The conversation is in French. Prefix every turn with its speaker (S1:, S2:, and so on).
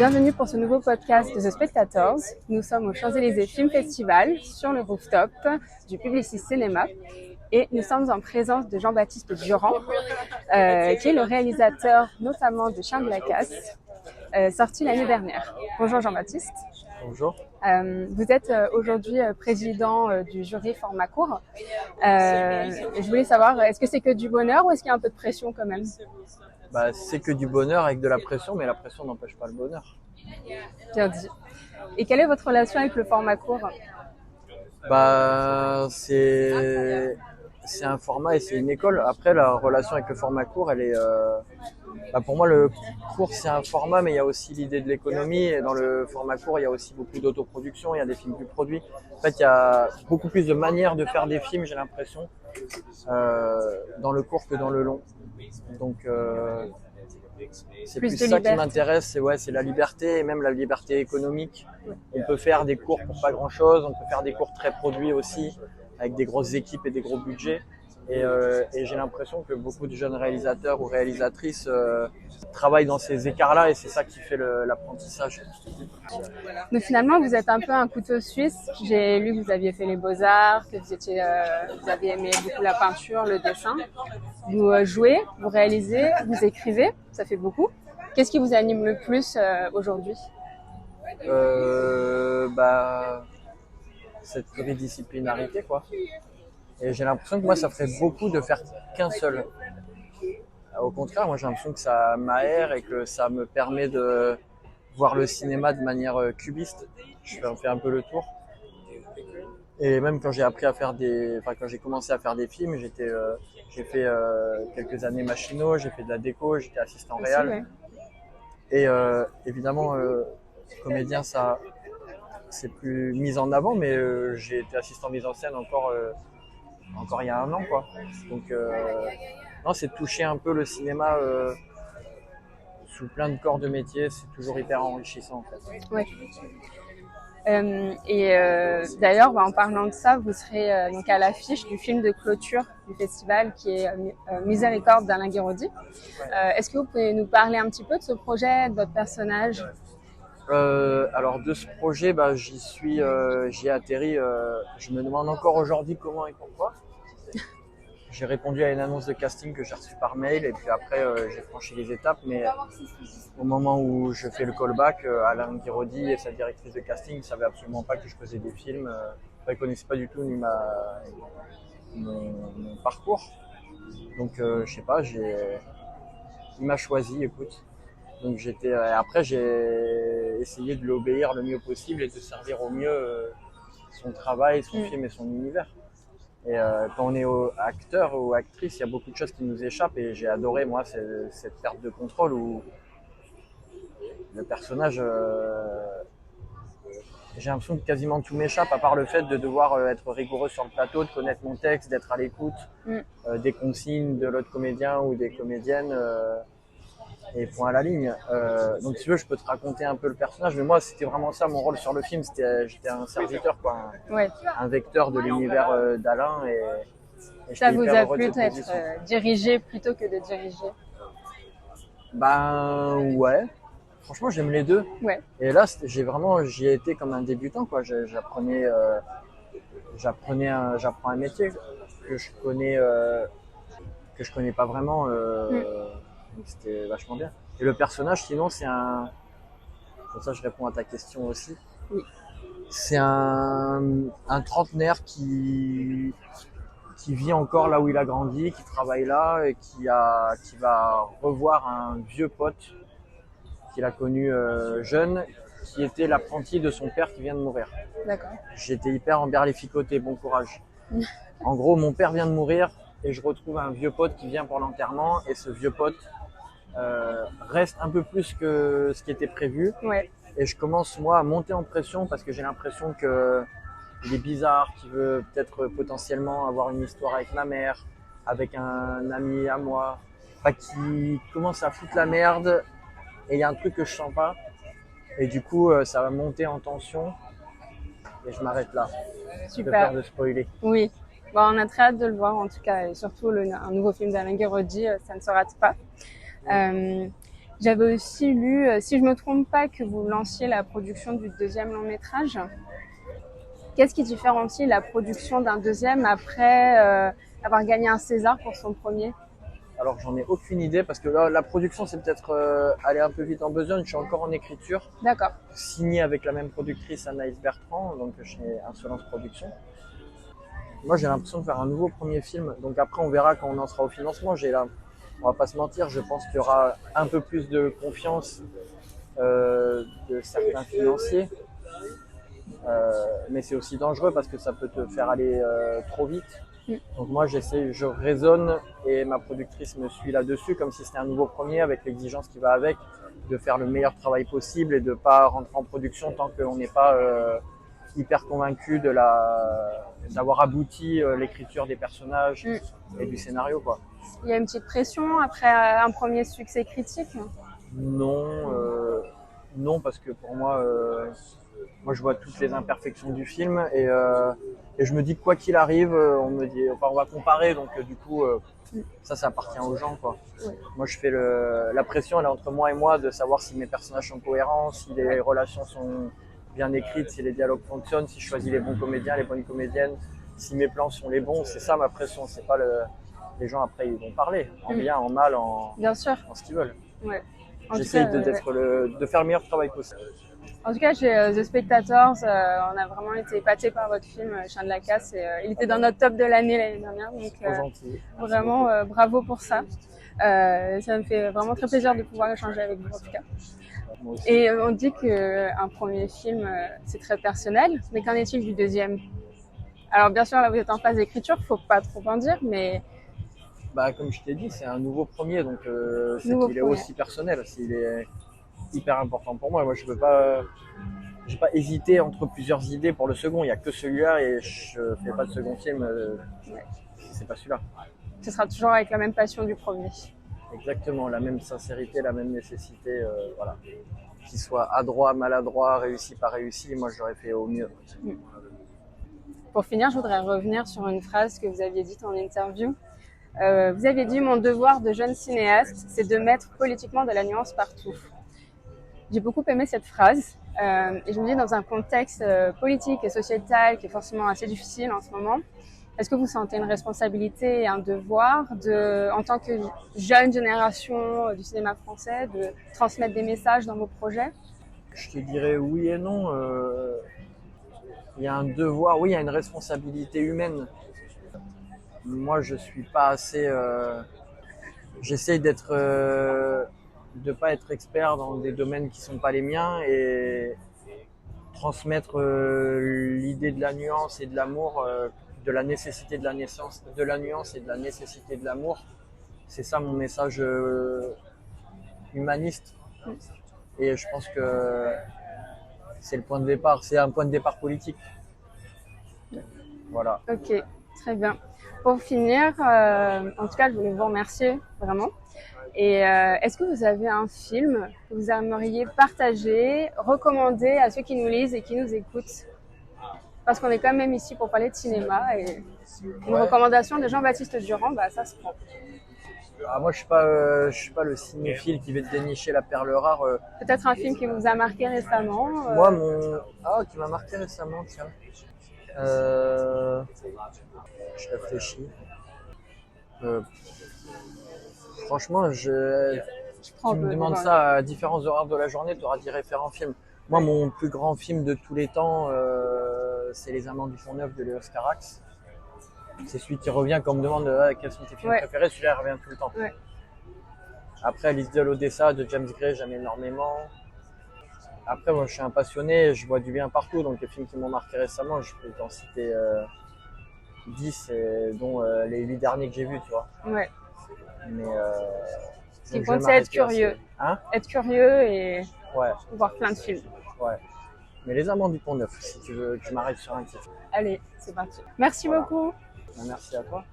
S1: Bienvenue pour ce nouveau podcast de The Spectators. Nous sommes au Champs-Élysées Film Festival sur le rooftop du Publicis Cinéma et nous sommes en présence de Jean-Baptiste Durand, qui est le réalisateur notamment de Chien de la Casse, sorti l'année dernière. Bonjour Jean-Baptiste.
S2: Bonjour.
S1: Vous êtes aujourd'hui président du jury format court. Je voulais savoir, est-ce que c'est que du bonheur ou est-ce qu'il y a un peu de pression quand même ?
S2: C'est que du bonheur avec de la pression, mais la pression n'empêche pas le bonheur.
S1: Bien dit. Et quelle est votre relation avec le format court ?
S2: C'est un format et c'est une école. Après, la relation avec le format court, elle est... pour moi, le court, c'est un format, mais il y a aussi l'idée de l'économie. Et dans le format court, il y a aussi beaucoup d'autoproduction, il y a des films plus produits. En fait, il y a beaucoup plus de manières de faire des films, j'ai l'impression, dans le court que dans le long. Donc, c'est plus ça qui m'intéresse, c'est la liberté et même la liberté économique. On peut faire des cours pour pas grand-chose, on peut faire des cours très produits aussi, avec des grosses équipes et des gros budgets. Et j'ai l'impression que beaucoup de jeunes réalisateurs ou réalisatrices travaillent dans ces écarts-là et c'est ça qui fait l'apprentissage.
S1: Mais finalement, vous êtes un peu un couteau suisse. J'ai lu que vous aviez fait les beaux-arts, que vous aviez aimé beaucoup la peinture, le dessin. Vous jouez, vous réalisez, vous écrivez, ça fait beaucoup. Qu'est-ce qui vous anime le plus aujourd'hui ?
S2: Cette pluridisciplinarité, quoi. Et j'ai l'impression que moi, ça ferait beaucoup de faire qu'un seul. Au contraire, moi, j'ai l'impression que ça m'aère et que ça me permet de voir le cinéma de manière cubiste. Je fais un peu le tour. Et même quand j'ai appris à faire quand j'ai commencé à faire des films, j'ai fait quelques années machinaux, j'ai fait de la déco, j'étais assistant réal.
S1: Ouais.
S2: Et évidemment, comédien, ça, c'est plus mis en avant, mais j'ai été assistant mise en scène encore il y a un an, quoi. Donc, non, c'est toucher un peu le cinéma sous plein de corps de métier, c'est toujours hyper enrichissant, en fait.
S1: Ouais. D'ailleurs, en parlant de ça, vous serez donc à l'affiche du film de clôture du festival qui est Miséricorde d'Alain Guiraudy. Est-ce que vous pouvez nous parler un petit peu de ce projet, de votre personnage ?
S2: Alors de ce projet, j'y ai atterri. Je me demande encore aujourd'hui comment et pourquoi. J'ai répondu à une annonce de casting que j'ai reçue par mail et puis après j'ai franchi les étapes. Mais au moment où je fais le callback, Alain Guiraudy et sa directrice de casting ne savaient absolument pas que je faisais des films. Ils ne connaissaient pas du tout ni mon parcours. Donc je sais pas, il m'a choisi, écoute. Donc après j'ai essayé de l'obéir le mieux possible et de servir au mieux son travail, son film et son univers. Et quand on est acteur ou actrice, il y a beaucoup de choses qui nous échappent et j'ai adoré moi cette perte de contrôle où le personnage, j'ai l'impression que quasiment tout m'échappe à part le fait de devoir être rigoureux sur le plateau, de connaître mon texte, d'être à l'écoute des consignes de l'autre comédien ou des comédiennes. Et point à la ligne. Donc si tu veux, je peux te raconter un peu le personnage, mais moi c'était vraiment ça mon rôle sur le film, j'étais un serviteur, quoi, un vecteur de l'univers d'Alain. Et
S1: ça vous a plu d'être dirigé plutôt que de diriger ?
S2: Ouais. Franchement, j'aime les deux.
S1: Ouais.
S2: Et là, j'y ai été comme un débutant, quoi. J'apprends un métier que je connais pas vraiment. Donc c'était vachement bien. Et le personnage, sinon, comme ça je réponds à ta question aussi.
S1: Oui.
S2: C'est un trentenaire qui vit encore là où il a grandi, qui travaille là et qui va revoir un vieux pote qu'il a connu jeune, qui était l'apprenti de son père qui vient de mourir.
S1: D'accord.
S2: J'étais hyper emberlificoté, bon courage. En gros, mon père vient de mourir et je retrouve un vieux pote qui vient pour l'enterrement et ce vieux pote reste un peu plus que ce qui était prévu.
S1: Ouais.
S2: Et je commence moi à monter en pression parce que j'ai l'impression qu'il est bizarre, qu'il veut peut-être potentiellement avoir une histoire avec ma mère, avec un ami à moi, qui commence à foutre la merde et il y a un truc que je sens pas et du coup ça va monter en tension et je m'arrête là.
S1: Super.
S2: De peur de spoiler.
S1: Oui. On a très hâte de le voir en tout cas et surtout un nouveau film d'Alain Guiraudy, ça ne se rate pas. J'avais aussi lu, si je me trompe pas, que vous lanciez la production du deuxième long métrage. Qu'est-ce qui différencie la production d'un deuxième après avoir gagné un César pour son premier?
S2: Alors j'en ai aucune idée parce que là, la production c'est peut-être aller un peu vite en besogne. Je suis encore en écriture,
S1: D'accord.
S2: signé avec la même productrice Anaïs Bertrand, donc chez Insolence Productions. Moi j'ai l'impression de faire un nouveau premier film, donc après on verra quand on en sera au financement. On va pas se mentir, je pense qu'il y aura un peu plus de confiance de certains financiers. Mais c'est aussi dangereux parce que ça peut te faire aller trop vite. Donc moi je raisonne et ma productrice me suit là-dessus comme si c'était un nouveau premier avec l'exigence qui va avec, de faire le meilleur travail possible et de pas rentrer en production tant qu'on n'est pas hyper convaincu d'avoir abouti l'écriture des personnages et du scénario, quoi.
S1: Il y a une petite pression après un premier succès critique?
S2: Non, parce que pour moi, je vois toutes les imperfections du film et je me dis que quoi qu'il arrive, on va comparer, donc du coup, ça appartient aux gens, quoi.
S1: Oui.
S2: Moi, je fais la pression, elle est entre moi et moi de savoir si mes personnages sont cohérents, si les relations sont bien écrites, si les dialogues fonctionnent, si je choisis les bons comédiens, les bonnes comédiennes, si mes plans sont les bons. C'est ça ma pression, c'est pas les gens après ils vont parler en bien, en mal,
S1: Bien sûr.
S2: En ce qu'ils veulent.
S1: Ouais.
S2: J'essaye de faire le meilleur travail possible.
S1: En tout cas, chez The Spectators, on a vraiment été épatés par votre film Chien de la Casse. Et, il était dans notre top de l'année dernière. Donc,
S2: gentil.
S1: Vraiment, bravo pour ça. Ça me fait vraiment très plaisir de pouvoir échanger avec vous en tout cas. Et on dit qu'un premier film, c'est très personnel, mais qu'en est-il du deuxième? Alors bien sûr, là vous êtes en phase d'écriture, faut pas trop en dire, mais...
S2: Comme je t'ai dit, c'est un nouveau premier, donc c'est qu'il est aussi personnel, s'il est hyper important pour moi. Moi, je j'ai pas hésité entre plusieurs idées pour le second. Il y a que celui-là et je fais pas de second film. C'est pas celui-là.
S1: Ce sera toujours avec la même passion du premier.
S2: Exactement, la même sincérité, la même nécessité, voilà. Qu'il soit adroit, maladroit, réussi, pas réussi, moi je l'aurais fait au mieux.
S1: Pour finir, je voudrais revenir sur une phrase que vous aviez dite en interview. Vous aviez dit « Mon devoir de jeune cinéaste, c'est de mettre politiquement de la nuance partout ». J'ai beaucoup aimé cette phrase et je me dis dans un contexte politique et sociétal qui est forcément assez difficile en ce moment, est-ce que vous sentez une responsabilité et un devoir en tant que jeune génération du cinéma français, de transmettre des messages dans vos projets?
S2: Je te dirais oui et non. Il y a un devoir, oui, il y a une responsabilité humaine. Moi, je suis pas assez. J'essaye de pas être expert dans des domaines qui sont pas les miens et transmettre l'idée de la nuance et de l'amour, de la nécessité de la nuance et de la nécessité de l'amour. C'est ça mon message humaniste. Et je pense que c'est le point de départ, c'est un point de départ politique. Voilà.
S1: Ok, très bien. Pour finir, en tout cas, je voulais vous remercier vraiment. Et est-ce que vous avez un film que vous aimeriez partager, recommander à ceux qui nous lisent et qui nous écoutent? Parce qu'on est quand même ici pour parler de cinéma et une recommandation de Jean-Baptiste Durand, ça se prend.
S2: Moi, je suis pas le cinéphile qui va te dénicher la perle rare.
S1: Peut-être un film qui vous a marqué récemment.
S2: Moi, qui m'a marqué récemment, tiens. Je réfléchis. Franchement, tu me demandes ça à différents horaires de la journée, tu auras 10 référents films. Moi, mon plus grand film de tous les temps, c'est Les Amants du Pont-Neuf de Léos Carax. C'est celui qui revient quand on me demande quels sont tes films préférés, celui-là revient tout le temps. Ouais. Après, L'Isle d'Odessa de James Gray, j'aime énormément. Après, moi, je suis un passionné, je vois du bien partout, donc les films qui m'ont marqué récemment, je peux t'en citer 10, dont les 8 derniers que j'ai vus, tu vois.
S1: Ouais.
S2: Mais
S1: ce qui compte, c'est être curieux. Être curieux et voir plein de films.
S2: Ouais. Mais Les Amants du Pont-Neuf, si tu veux que je m'arrête sur un titre.
S1: Allez, c'est parti. Merci beaucoup.
S2: Merci à toi.